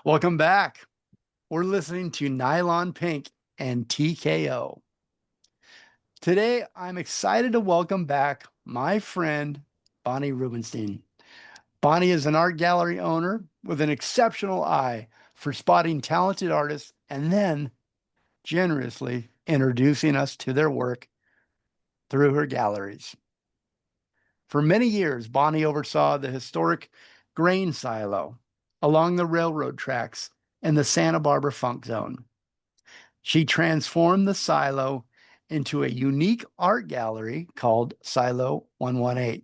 Welcome back. We're listening to Nylon Pink and TKO. Today, I'm excited to welcome back my friend, Bonnie Rubenstein. Bonnie is an art gallery owner with an exceptional eye for spotting talented artists and then generously introducing us to their work through her galleries. For many years, Bonnie oversaw the historic grain silo along the railroad tracks in the Santa Barbara Funk Zone. She transformed the silo into a unique art gallery called Silo 118.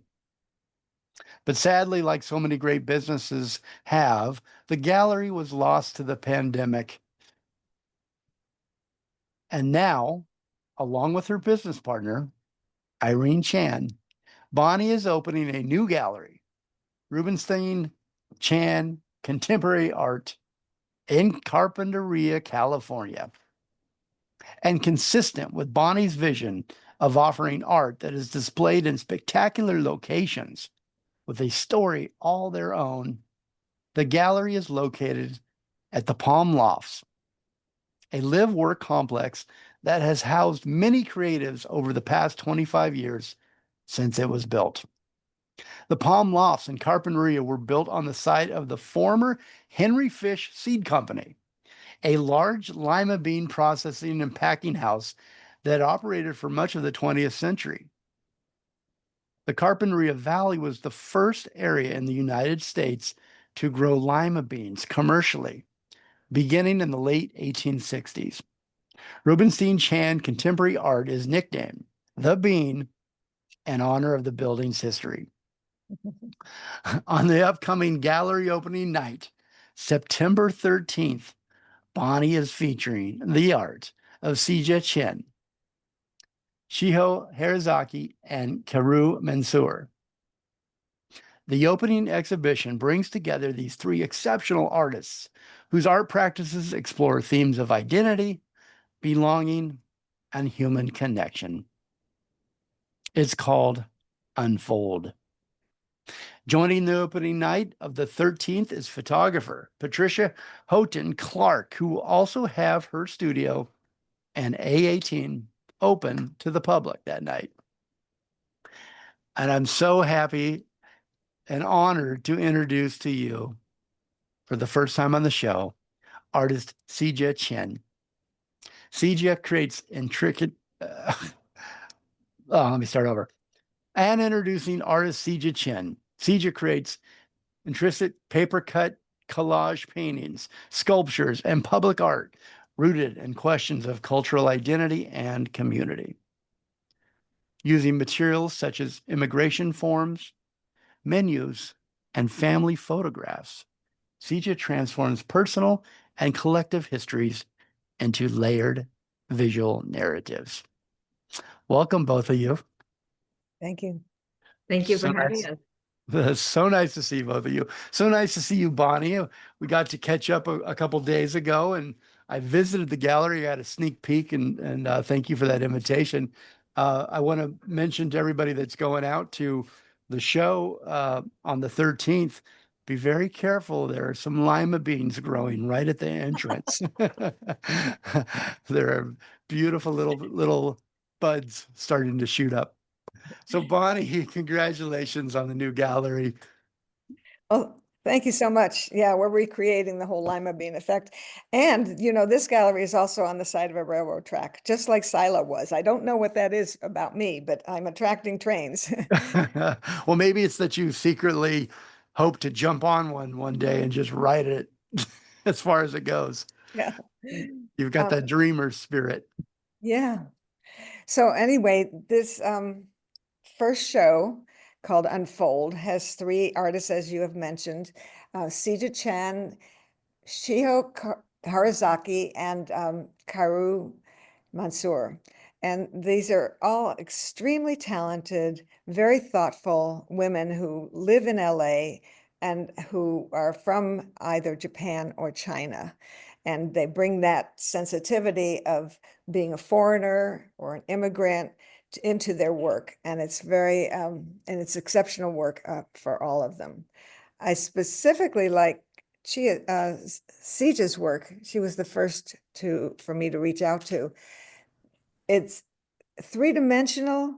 But sadly, like so many great businesses have, the gallery was lost to the pandemic. And now, along with her business partner, Irene Chan, Bonnie is opening a new gallery, Rubenstein Chan Contemporary Art, in Carpinteria, California. And consistent with Bonnie's vision of offering art that is displayed in spectacular locations with a story all their own, the gallery is located at the Palm Lofts, a live work complex that has housed many creatives over the past 25 years since it was built. The Palm Lofts in Carpinteria were built on the site of the former Henry Fish Seed Company, a large lima bean processing and packing house that operated for much of the 20th century. The Carpinteria Valley was the first area in the United States to grow lima beans commercially, beginning in the late 1860s. Rubenstein Chan Contemporary Art is nicknamed The Bean in honor of the building's history. On the upcoming gallery opening night, September 13th, Bonnie is featuring the art of Sijia Chen, Chiho Harazaki, and Kaoru Mansour. The opening exhibition brings together these three exceptional artists whose art practices explore themes of identity, belonging, and human connection. It's called Unfold. Joining the opening night of the 13th is photographer Patricia Houghton Clark, who will also have her studio and A18 open to the public that night. And I'm so happy and honored to introduce to you, for the first time on the show, artist Sijia Chen. Sijia creates intricate, let me start over. And introducing artist Sijia Chen. Sijia creates intricate paper cut collage paintings, sculptures, and public art rooted in questions of cultural identity and community. Using materials such as immigration forms, menus, and family photographs, Sijia transforms personal and collective histories into layered visual narratives. Welcome, both of you. Thank you. Thank you So for having nice. us. It's so nice to see both of you. So nice to see you, Bonnie. We got to catch up a couple days ago, and I visited the gallery. I had a sneak peek, and thank you for that invitation. I want to mention to everybody that's going out to the show on the 13th, be very careful. There are some lima beans growing right at the entrance. There are beautiful little buds starting to shoot up. So Bonnie, congratulations on the new gallery. Oh, thank you so much. Yeah, we're recreating the whole lima bean effect. And, you know, this gallery is also on the side of a railroad track, just like Silo was. I don't know what that is about me, but I'm attracting trains. Well, maybe it's that you secretly hope to jump on one day and just ride it as far as it goes. Yeah. You've got that dreamer spirit. Yeah. So anyway, this first show called Unfold has three artists, as you have mentioned, Sijia Chen, Chiho Harazaki, and Kaoru Mansour. And these are all extremely talented, very thoughtful women who live in LA and who are from either Japan or China. And they bring that sensitivity of being a foreigner or an immigrant into their work. And it's very, and it's exceptional work for all of them. I specifically like Sija's work, she was the first for me to reach out to. It's three-dimensional,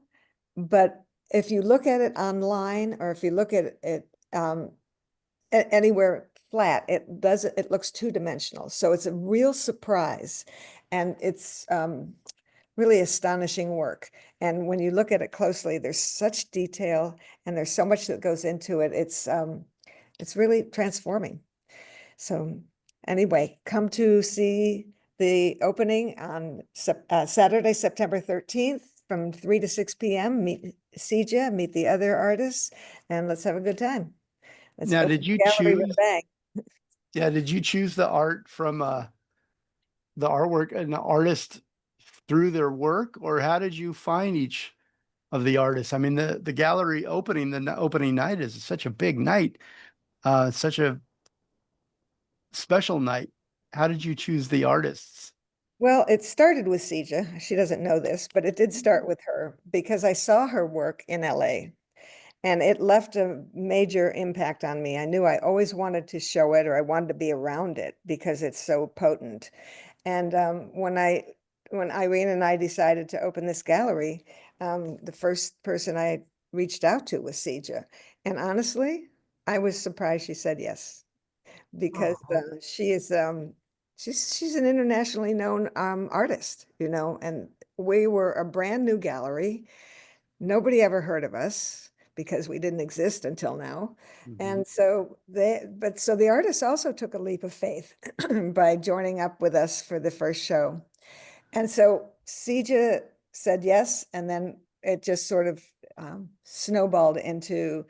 but if you look at it online or if you look at it anywhere flat, it looks two-dimensional. So it's a real surprise, and it's really astonishing work. And when you look at it closely, there's such detail and there's so much that goes into it. It's really transforming. So anyway, come to see the opening on Saturday, September 13th from 3 to 6 p.m. Meet Sijia, meet the other artists, and let's have a good time. Let's Now, open did you the gallery with a choose? bang. Yeah, did you choose the art from the artwork and the artist through their work, or how did you find each of the artists? I mean, the gallery opening, opening night is such a big night, such a special night. How did you choose the artists? Well, it started with Sijia. She doesn't know this, but it did start with her because I saw her work in LA. And it left a major impact on me. I knew I always wanted to show it or I wanted to be around it because it's so potent. And when Irene and I decided to open this gallery, the first person I reached out to was Sija. And honestly, I was surprised she said yes because Oh. she's an internationally known artist, and we were a brand new gallery. Nobody ever heard of us because we didn't exist until now. Mhm. And so the artists also took a leap of faith by joining up with us for the first show. And so Sija said yes, and then it just sort of snowballed into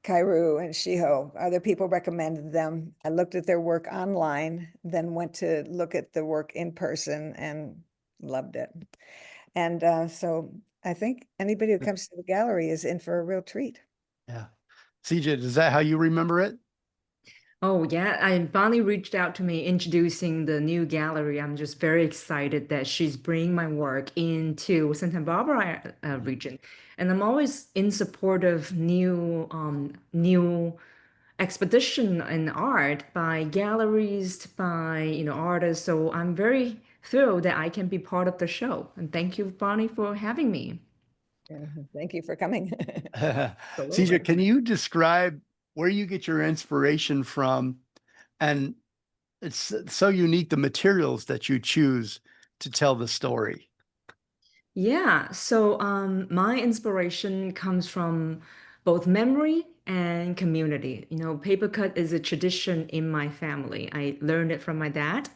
Kaoru and Chiho. Other people recommended them. I looked at their work online, then went to look at the work in person and loved it. And so I think anybody who comes to the gallery is in for a real treat. Yeah. CJ, is that how you remember it? Oh, yeah. And Bonnie reached out to me introducing the new gallery. I'm just very excited that she's bringing my work into Santa Barbara region. And I'm always in support of new expedition in art by galleries, by, artists. So I'm very thrilled that I can be part of the show. And thank you, Bonnie, for having me. Thank you for coming. CJ, Absolutely. can you describe where you get your inspiration from? And it's so unique, the materials that you choose to tell the story. Yeah, so my inspiration comes from both memory and community. Paper cut is a tradition in my family. I learned it from my dad.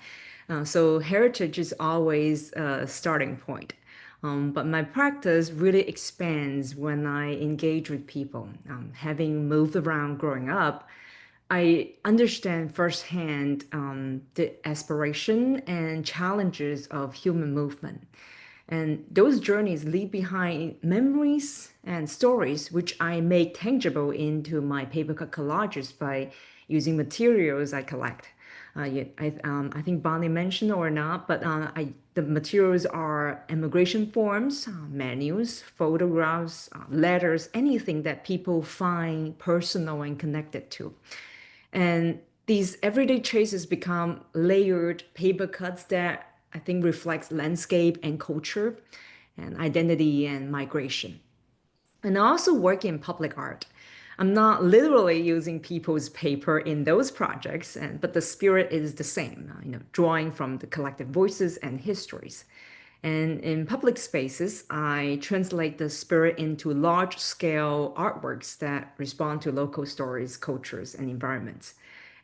So heritage is always a starting point. But my practice really expands when I engage with people. Having moved around growing up, I understand firsthand the aspiration and challenges of human movement. And those journeys leave behind memories and stories, which I make tangible into my papercut collages by using materials I collect. I think Bonnie mentioned or not, but the materials are immigration forms, menus, photographs, letters, anything that people find personal and connected to. And these everyday traces become layered paper cuts that I think reflects landscape and culture and identity and migration. And I also work in public art. I'm not literally using people's paper in those projects, but the spirit is the same, drawing from the collective voices and histories. And in public spaces, I translate the spirit into large scale artworks that respond to local stories, cultures, and environments.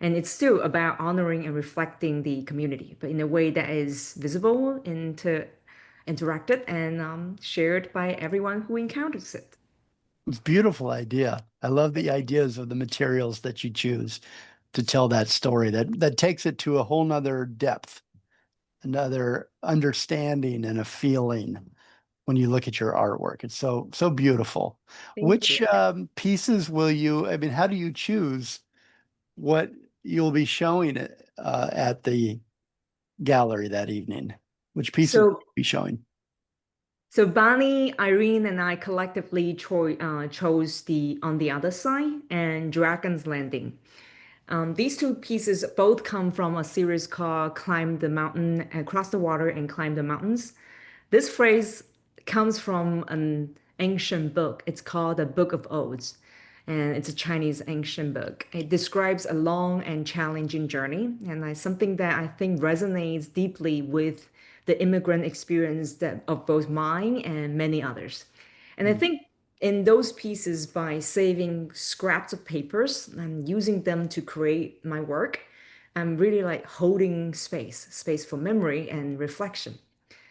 And it's still about honoring and reflecting the community, but in a way that is visible, interacted, and shared by everyone who encounters it. It's a beautiful idea. I love the ideas of the materials that you choose to tell that story that takes it to a whole nother depth, another understanding and a feeling when you look at your artwork. It's so beautiful. Thank you. Which pieces will you, I mean, how do you choose what you'll be showing at the gallery that evening? Which pieces will So you be showing? So Bonnie, Irene, and I collectively chose the On the Other Side and Dragon's Landing. These two pieces both come from a series called Climb the Mountain, Across the Water and Climb the Mountains. This phrase comes from an ancient book. It's called the Book of Odes, and it's a Chinese ancient book. It describes a long and challenging journey, and something that I think resonates deeply with the immigrant experience of both mine and many others. And I think in those pieces, by saving scraps of papers and using them to create my work, I'm really like holding space for memory and reflection.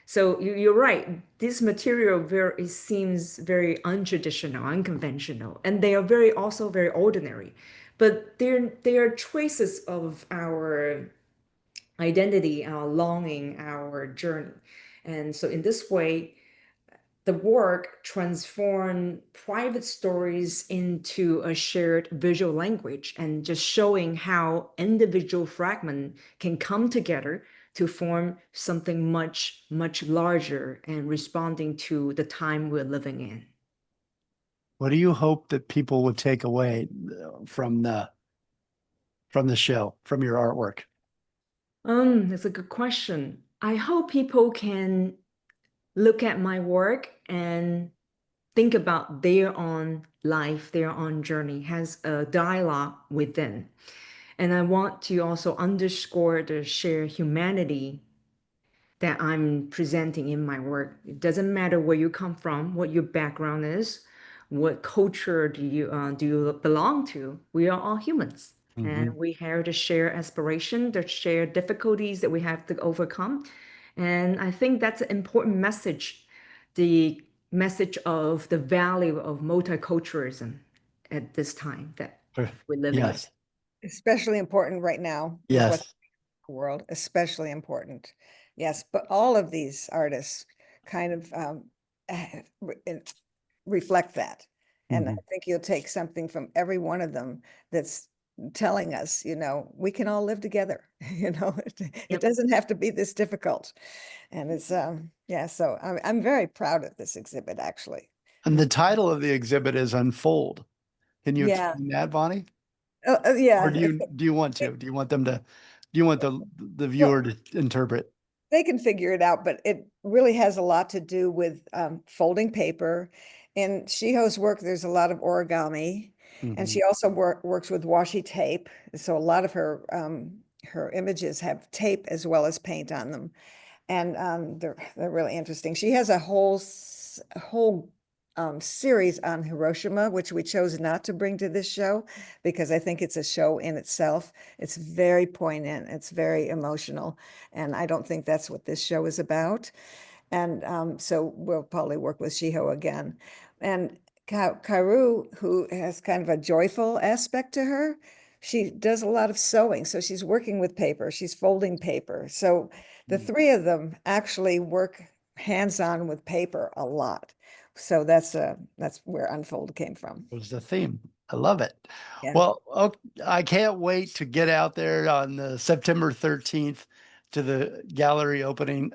So you're right. This material very it seems very untraditional, unconventional, and they are very also very ordinary. But they're traces of our identity, our longing, our journey. And so in this way, the work transformed private stories into a shared visual language and just showing how individual fragments can come together to form something much, much larger and responding to the time we're living in. What do you hope that people would take away from the show, from your artwork? That's a good question. I hope people can look at my work and think about their own life, their own journey, has a dialogue within. And I want to also underscore the shared humanity that I'm presenting in my work. It doesn't matter where you come from, what your background is, what culture do you belong to. We are all humans, and we have the shared aspiration, the shared difficulties that we have to overcome. And I think that's an important message, the message of the value of multiculturalism at this time that we're living in. Yes. Especially important right now with what's Yes. in the world, especially important. Yes, but all of these artists kind of reflect that. And I think you'll take something from every one of them that's telling us, we can all live together. It Yep. doesn't have to be this difficult. And it's, yeah, so I'm very proud of this exhibit, actually. And the title of the exhibit is Unfold. Can you Yeah. explain that, Bonnie? Or Yeah. do you want to? Do you want them to, do you want the Well, viewer to interpret? they can figure it out, but it really has a lot to do with folding paper. In Chiho's work, there's a lot of origami, and she also works with washi tape. So a lot of her images have tape as well as paint on them, and they're really interesting. She has a whole series on Hiroshima, which we chose not to bring to this show because I think it's a show in itself. It's very poignant, it's very emotional, and I don't think that's what this show is about. And so we'll probably work with Chiho again. And Kaoru, who has kind of a joyful aspect to her, she does a lot of sewing. So she's working with paper, she's folding paper. So the three of them actually work hands-on with paper a lot. So that's where Unfold came from. Was the theme. I love it. Yeah. Well, I can't wait to get out there on the September 13th to the gallery opening.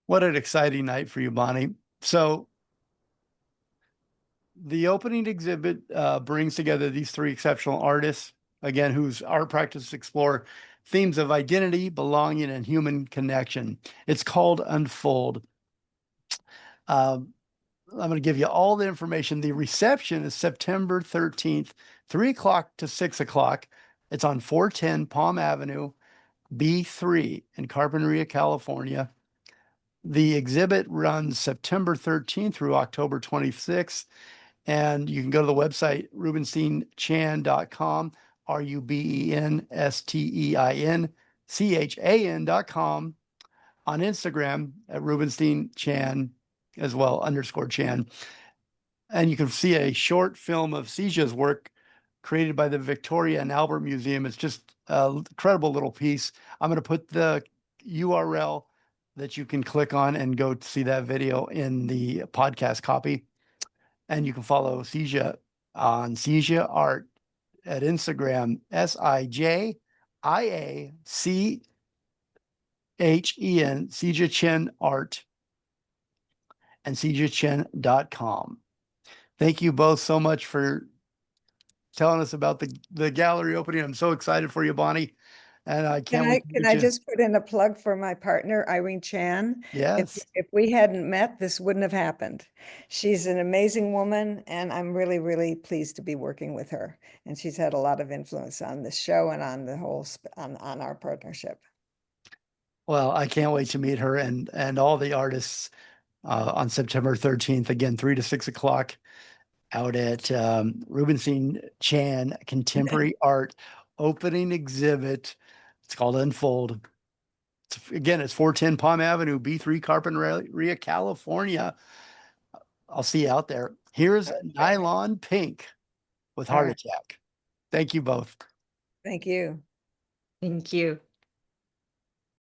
What an exciting night for you, Bonnie. So the opening exhibit brings together these three exceptional artists, again, whose art practices explore themes of identity, belonging, and human connection. It's called Unfold. I'm going to give you all the information. The reception is September 13th, 3 o'clock to 6 o'clock. It's on 410 Palm Avenue, B3 in Carpinteria, California. The exhibit runs September 13th through October 26th. And you can go to the website, rubensteinchan.com, RubensteinChan.com, on Instagram at Rubenstein Chan as well, _Chan. And you can see a short film of Sijia's work created by the Victoria and Albert Museum. It's just an incredible little piece. I'm going to put the URL that you can click on and go see that video in the podcast copy. And you can follow Sijia on Sijia Art at Instagram, SIJIACHEN, Sijia Chen Art, and SijiaChen.com. Thank you both so much for telling us about the gallery opening. I'm so excited for you, Bonnie. And I can't wait to Can meet I you. just put in a plug for my partner, Irene Chan? Yes. If we hadn't met, this wouldn't have happened. She's an amazing woman, and I'm really, really pleased to be working with her. And she's had a lot of influence on the show and on the whole, on our partnership. Well, I can't wait to meet her and all the artists on September 13th, again, 3 to 6 o'clock out at Rubenstein Chan Contemporary Art opening exhibit. It's called Unfold. Again, it's 410 Palm Avenue, B3, Carpinteria, California. I'll see you out there. Here's Okay. Nylon Pink with All Heart right. Attack. Thank you both. Thank you. Thank you.